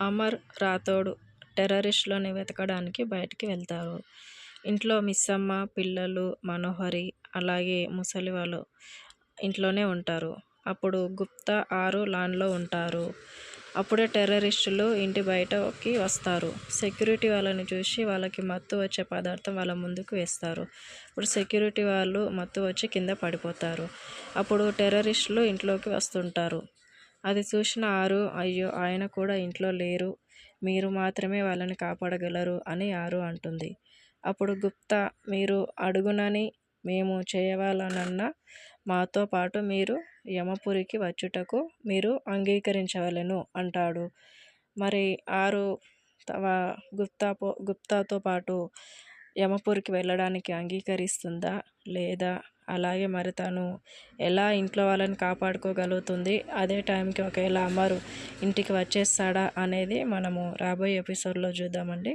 అమర్ రాథోడ్ టెర్రరిస్టులను వెతకడానికి బయటికి వెళ్తారు. ఇంట్లో మిస్సమ్మ, పిల్లలు, మనోహరి అలాగే ముసలి వాళ్ళు ఇంట్లోనే ఉంటారు. అప్పుడు గుప్తా, ఆరు లాన్లో ఉంటారు. అప్పుడే టెర్రరిస్టులు ఇంటి బయటకి వస్తారు. సెక్యూరిటీ వాళ్ళని చూసి వాళ్ళకి మత్తు వచ్చే పదార్థం వాళ్ళ ముందుకు వేస్తారు. ఇప్పుడు సెక్యూరిటీ వాళ్ళు మత్తు వచ్చి కింద పడిపోతారు. అప్పుడు టెర్రరిస్టులు ఇంట్లోకి వస్తుంటారు. అది చూసిన ఆరు, అయ్యో ఆయన కూడా ఇంట్లో లేరు, మీరు మాత్రమే వాళ్ళని కాపాడగలరు అని ఆరు అంటుంది. అప్పుడు గుప్తా, మీరు అడుగునని మేము చేయవాలనన్నా మాతో పాటు మీరు యమపురికి వచ్చుటకు మీరు అంగీకరించవలెను అంటాడు. మరి ఆరు గుప్తాతో పాటు యమపురికి వెళ్ళడానికి అంగీకరిస్తుందా లేదా, అలాగే మరి తను ఎలా ఇంట్లో వాళ్ళని కాపాడుకోగలుగుతుంది, అదే టైంకి ఒకవేళ అమరు ఇంటికి వచ్చేస్తాడా అనేది మనము రాబోయే ఎపిసోడ్లో చూద్దామండి.